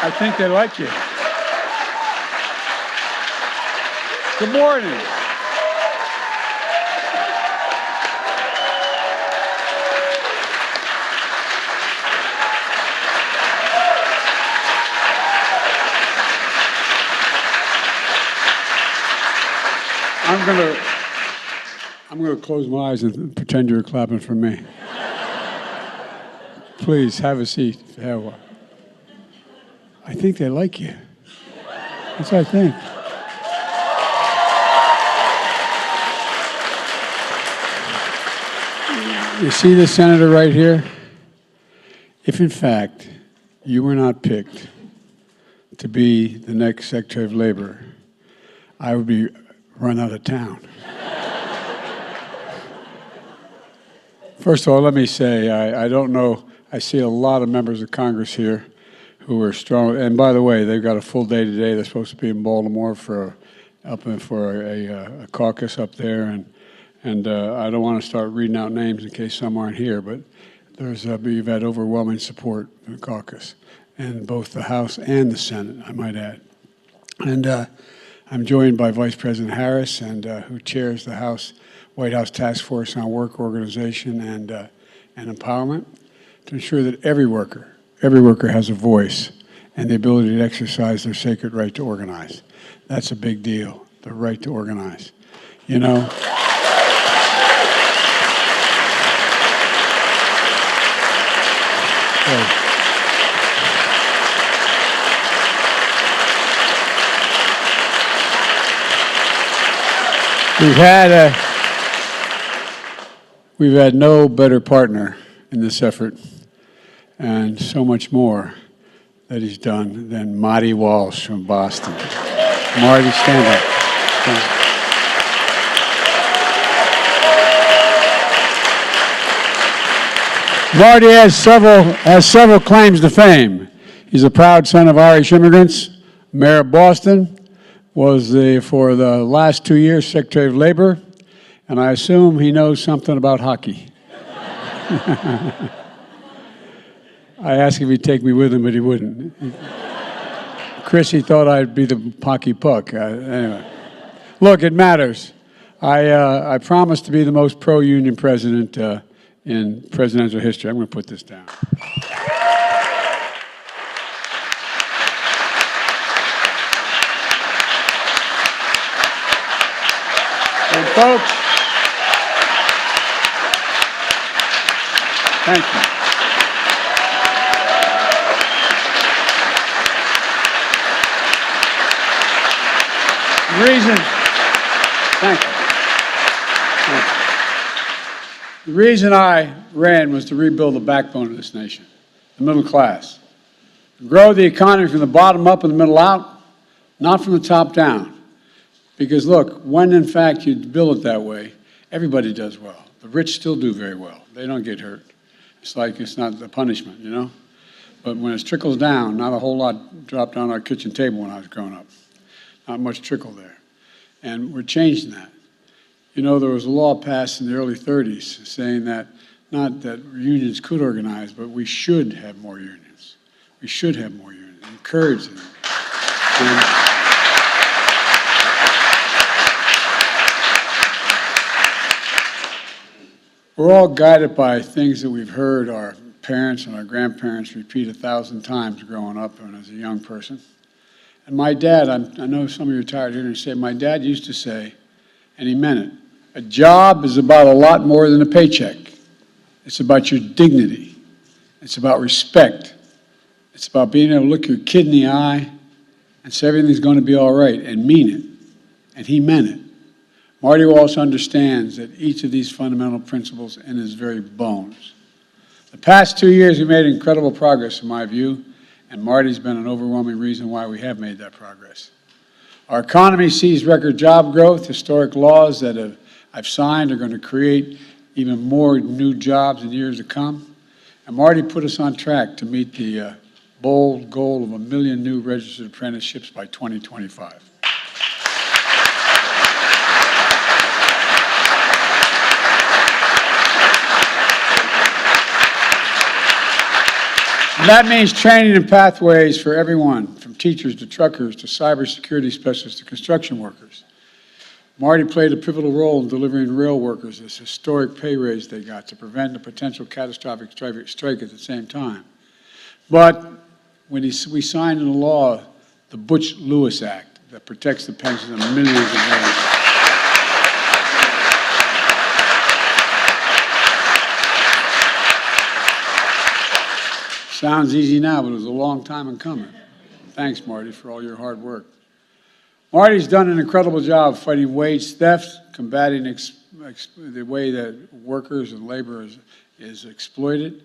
I think they like you. Good morning. I'm gonna close my eyes and pretend you're clapping for me. Please have a seat. Have one. I think they like you. That's what I think. You see this senator right here? If in fact you were not picked to be the next Secretary of Labor, I would be run out of town. First of all, let me say, I don't know, I see a lot of members of Congress here who are strong. And by the way, they've got a full day today. They're supposed to be in Baltimore for a caucus up there. And I don't want to start reading out names in case some aren't here, but you've had overwhelming support in the caucus, in both the House and the Senate, I might add. And I'm joined by Vice President Harris, who chairs the White House Task Force on Work Organization and Empowerment, to ensure that every worker has a voice and the ability to exercise their sacred right to organize. That's a big deal, the right to organize. You know? We've had no better partner in this effort, and so much more that he's done than Marty Walsh from Boston. Marty, stand up. Marty has several claims to fame. He's a proud son of Irish immigrants, mayor of Boston, was for the last 2 years Secretary of Labor, and I assume he knows something about hockey. I asked if he'd take me with him, but he wouldn't. Chris, he thought I'd be the hockey puck. Anyway, look, it matters. I promised to be the most pro-union president in presidential history. I'm going to put this down. And folks, thank you. The reason I ran was to rebuild the backbone of this nation, the middle class. Grow the economy from the bottom up and the middle out, not from the top down. Because look, when in fact you build it that way, everybody does well. The rich still do very well. They don't get hurt. It's like it's not a punishment, you know? But when it trickles down, not a whole lot dropped on our kitchen table when I was growing up. Not much trickle there. And we're changing that. You know, there was a law passed in the early 30s saying that, not that unions could organize, but we should have more unions. We should have more unions, encourage them. We're all guided by things that we've heard our parents and our grandparents repeat 1,000 times growing up and as a young person. And my dad, I know some of you are tired of hearing me say, my dad used to say, and he meant it, a job is about a lot more than a paycheck. It's about your dignity. It's about respect. It's about being able to look your kid in the eye and say everything's going to be all right and mean it. And he meant it. Marty Walsh understands that each of these fundamental principles in his very bones. The past 2 years, we made incredible progress, in my view, and Marty's been an overwhelming reason why we have made that progress. Our economy sees record job growth. Historic laws that I've signed are going to create even more new jobs in years to come. And Marty put us on track to meet the bold goal of 1 million new registered apprenticeships by 2025. And that means training and pathways for everyone, from teachers to truckers to cybersecurity specialists to construction workers. Marty played a pivotal role in delivering rail workers this historic pay raise they got to prevent a potential catastrophic strike at the same time. But when we signed into law the Butch-Lewis Act that protects the pensions of millions of veterans. Sounds easy now, but it was a long time in coming. Thanks, Marty, for all your hard work. Marty's done an incredible job fighting wage theft, combating the way that workers and labor is exploited,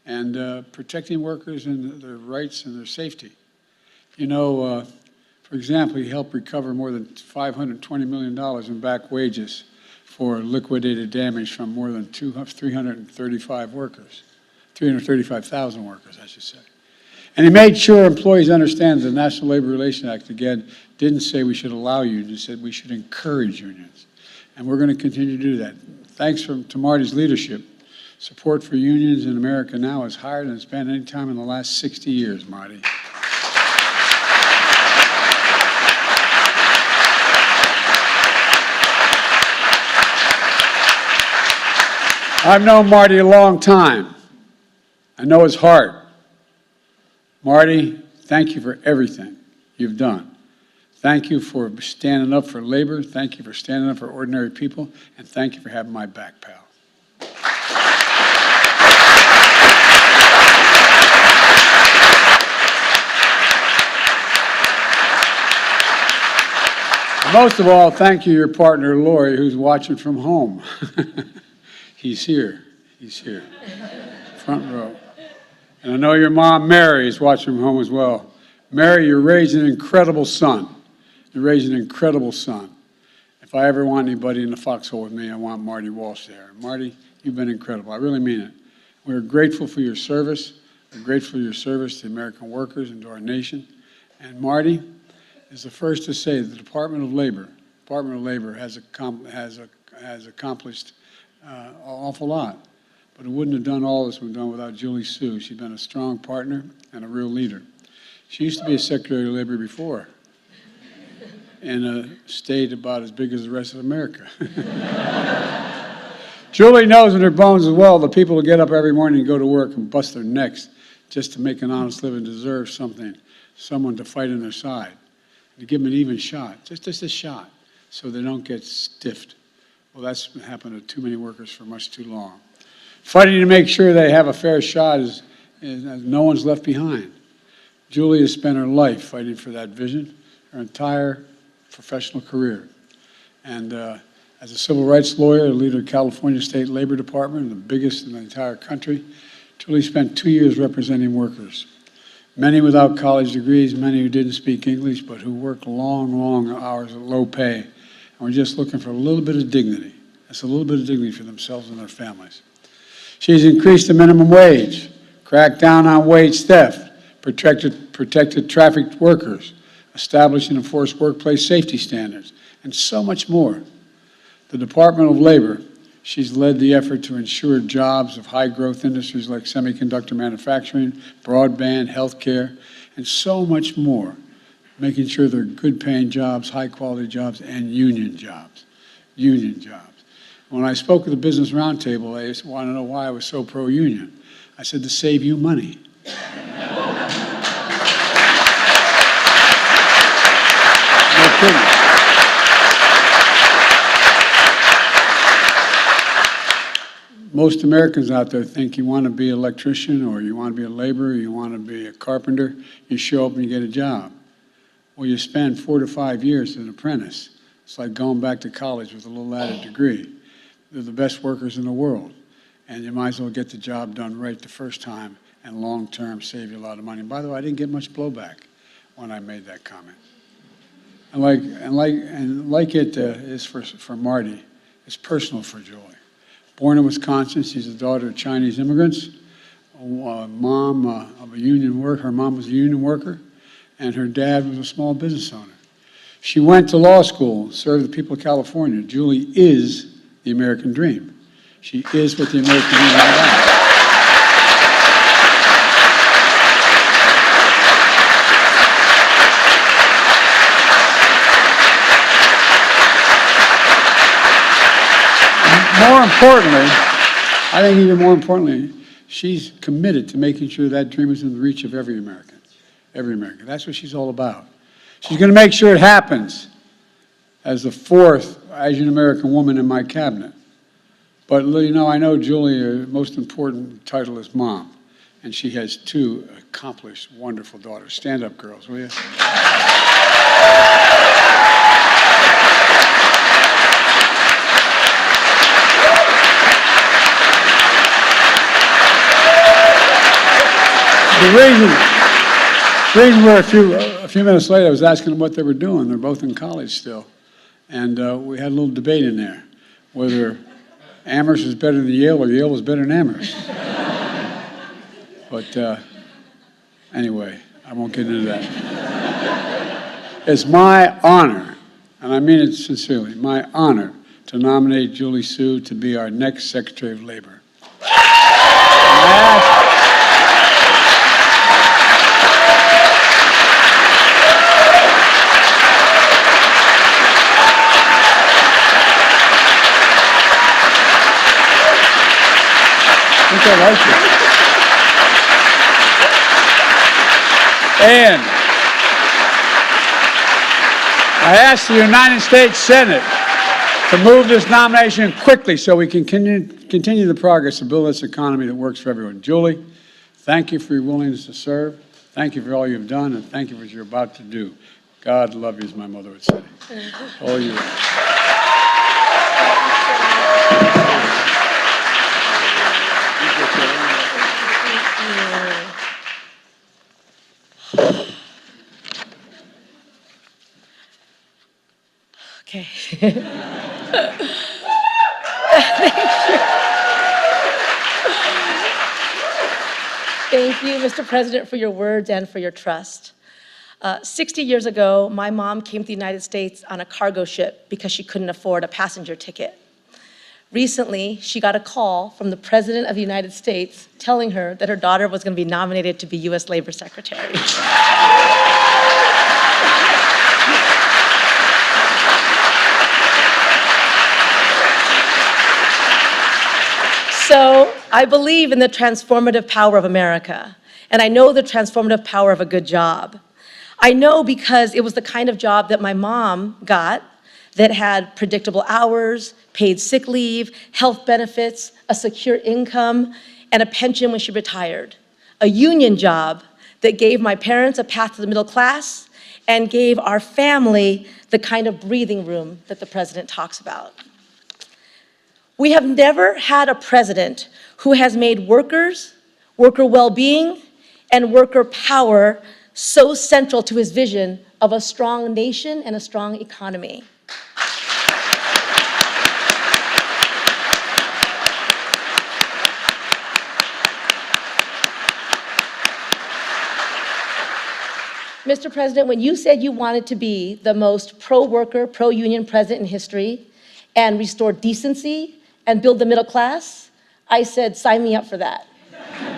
and protecting workers and their rights and their safety. You know, for example, he helped recover more than $520 million in back wages for liquidated damage from more than 335 workers. 335,000 workers, I should say. And he made sure employees understand the National Labor Relations Act, again, didn't say we should allow unions, it said we should encourage unions. And we're going to continue to do that. Thanks to Marty's leadership, support for unions in America now is higher than it's been any time in the last 60 years, Marty. I've known Marty a long time. I know his heart. Marty, thank you for everything you've done. Thank you for standing up for labor. Thank you for standing up for ordinary people. And thank you for having my back, pal. Most of all, thank you, your partner, Lori, who's watching from home. He's here. He's here. Front row. And I know your mom, Mary, is watching from home as well. Mary, you're raising an incredible son. You're raising an incredible son. If I ever want anybody in the foxhole with me, I want Marty Walsh there. Marty, you've been incredible. I really mean it. We're grateful for your service. We're grateful for your service to American workers and to our nation. And Marty is the first to say the Department of Labor has accomplished an awful lot. But it wouldn't have done all this we've done without Julie Sue. She's been a strong partner and a real leader. She used to be a Secretary of Labor before in a state about as big as the rest of America. Julie knows in her bones as well the people who get up every morning and go to work and bust their necks just to make an honest living deserve something, someone to fight on their side, to give them an even shot, just a shot, so they don't get stiffed. Well, that's happened to too many workers for much too long. Fighting to make sure they have a fair shot is no one's left behind. Julie has spent her life fighting for that vision, her entire professional career. And as a civil rights lawyer, a leader of California State Labor Department, the biggest in the entire country, Julie spent 2 years representing workers. Many without college degrees, many who didn't speak English, but who worked long, long hours at low pay. And were just looking for a little bit of dignity. That's a little bit of dignity for themselves and their families. She's increased the minimum wage, cracked down on wage theft, protected trafficked workers, established and enforced workplace safety standards, and so much more. The Department of Labor, she's led the effort to ensure jobs of high-growth industries like semiconductor manufacturing, broadband, healthcare, and so much more, making sure they're good-paying jobs, high-quality jobs, and union jobs. Union jobs. When I spoke at the Business Roundtable, they wanted to know why I was so pro-union. I said, to save you money. No kidding. Most Americans out there think you want to be an electrician or you want to be a laborer, you want to be a carpenter, you show up and you get a job. Well, you spend 4 to 5 years as an apprentice. It's like going back to college with a little added degree. They're the best workers in the world, and you might as well get the job done right the first time and long-term save you a lot of money. And by the way, I didn't get much blowback when I made that comment. And like it is for Marty, it's personal for Julie. Born in Wisconsin, she's the daughter of Chinese immigrants. Mom of a union worker. Her mom was a union worker, and her dad was a small business owner. She went to law school, served the people of California. Julie is the American dream. She is what the American dream is about. more importantly, I think even more importantly, she's committed to making sure that dream is in the reach of every American. Every American. That's what she's all about. She's going to make sure it happens as the fourth Asian American woman in my cabinet. But, you know, I know Julie, most important title is mom, and she has two accomplished, wonderful daughters. Stand up, girls, will you? The reason we're a few minutes late, I was asking them what they were doing. They're both in college still. And we had a little debate in there, whether Amherst is better than Yale or Yale was better than Amherst. But anyway, I won't get into that. It's my honor, and I mean it sincerely, my honor to nominate Julie Su to be our next Secretary of Labor. I like it. And I ask the United States Senate to move this nomination quickly so we can continue the progress to build this economy that works for everyone. Julie, thank you for your willingness to serve. Thank you for all you've done, and thank you for what you're about to do. God love you, as my mother would say. All you. Okay. Thank you, Mr. President, for your words and for your trust. 60 years ago, my mom came to the United States on a cargo ship because she couldn't afford a passenger ticket. Recently, she got a call from the President of the United States telling her that her daughter was going to be nominated to be U.S. Labor Secretary. So I believe in the transformative power of America, and I know the transformative power of a good job. I know because it was the kind of job that my mom got that had predictable hours, paid sick leave, health benefits, a secure income, and a pension when she retired. A union job that gave my parents a path to the middle class and gave our family the kind of breathing room that the president talks about. We have never had a president who has made workers, worker well-being, and worker power so central to his vision of a strong nation and a strong economy. Mr. President, when you said you wanted to be the most pro-worker, pro-union president in history and restore decency and build the middle class, I said, sign me up for that.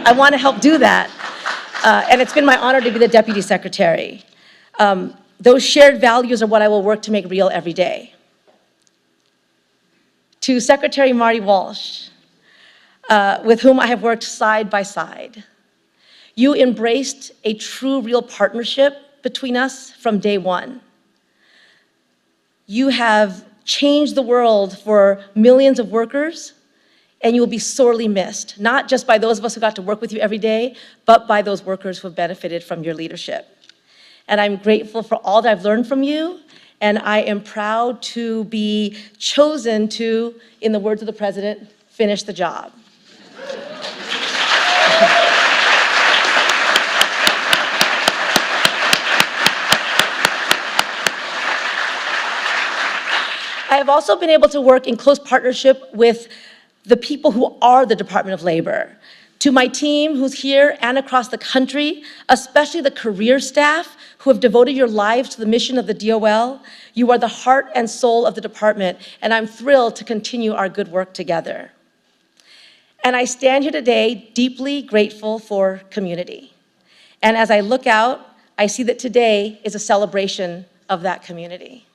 I want to help do that. And it's been my honor to be the Deputy Secretary. Those shared values are what I will work to make real every day. To Secretary Marty Walsh, with whom I have worked side by side, you embraced a true, real partnership between us from day one. You have changed the world for millions of workers, and you will be sorely missed, not just by those of us who got to work with you every day, but by those workers who have benefited from your leadership. And I'm grateful for all that I've learned from you, and I am proud to be chosen to, in the words of the president, finish the job. I have also been able to work in close partnership with the people who are the Department of Labor. To my team who's here and across the country, especially the career staff who have devoted your lives to the mission of the DOL, you are the heart and soul of the department, and I'm thrilled to continue our good work together. And I stand here today deeply grateful for community. And as I look out, I see that today is a celebration of that community.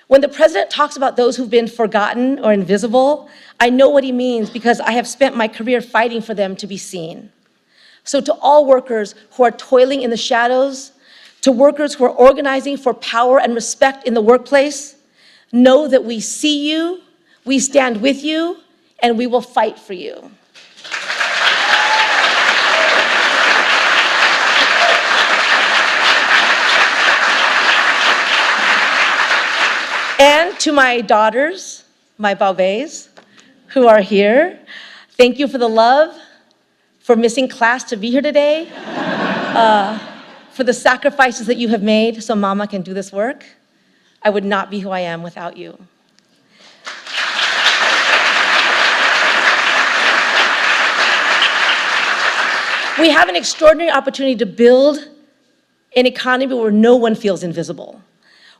When the president talks about those who've been forgotten or invisible, I know what he means because I have spent my career fighting for them to be seen. So to all workers who are toiling in the shadows, to workers who are organizing for power and respect in the workplace, know that we see you, we stand with you, and we will fight for you. And to my daughters, my bébés, who are here, thank you for the love, for missing class to be here today, for the sacrifices that you have made so Mama can do this work. I would not be who I am without you. We have an extraordinary opportunity to build an economy where no one feels invisible,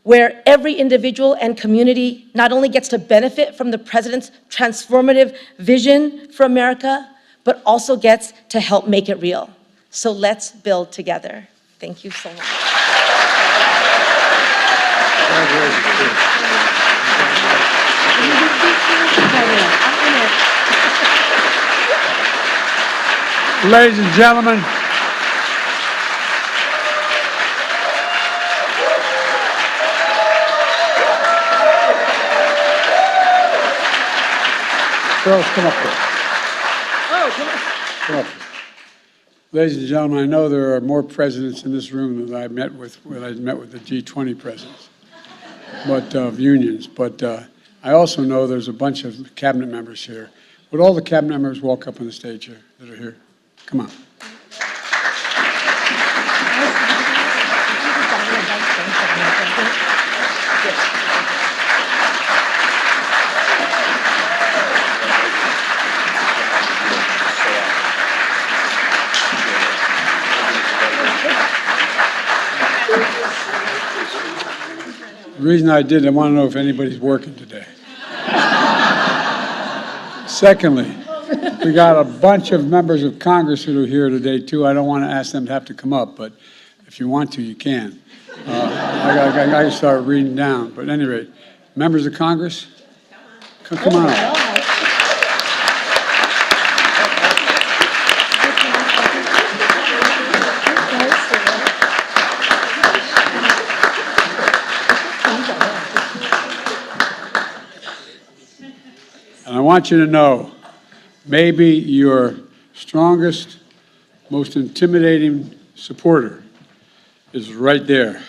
where every individual and community not only gets to benefit from the president's transformative vision for America, but also gets to help make it real. So let's build together. Thank you so much. Ladies and gentlemen, girls, come up here. Oh, come on. Come up here. Ladies and gentlemen, I know there are more presidents in this room than I met with when I met with the G20 presidents, but of unions. But I also know there's a bunch of cabinet members here. Would all the cabinet members walk up on the stage here that are here? Come on. The reason I did, I want to know if anybody's working today. Secondly, we got a bunch of members of Congress who are here today, too. I don't want to ask them to have to come up, but if you want to, you can. I got to start reading down. But at any rate, members of Congress, come on up. And I want you to know, maybe your strongest, most intimidating supporter is right there,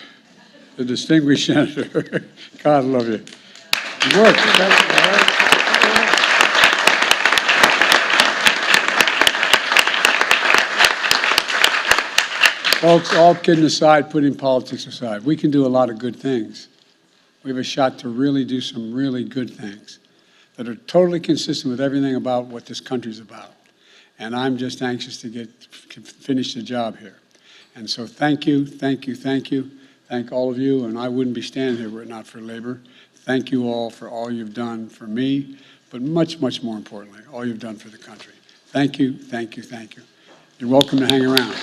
the distinguished senator. God love you. It worked. Folks, all kidding aside, putting politics aside, we can do a lot of good things. We have a shot to really do some really good things that are totally consistent with everything about what this country's about. And I'm just anxious to finish the job here. And so thank you, thank you, thank you. Thank all of you, and I wouldn't be standing here were it not for labor. Thank you all for all you've done for me, but much, much more importantly, all you've done for the country. Thank you, thank you, thank you. You're welcome to hang around.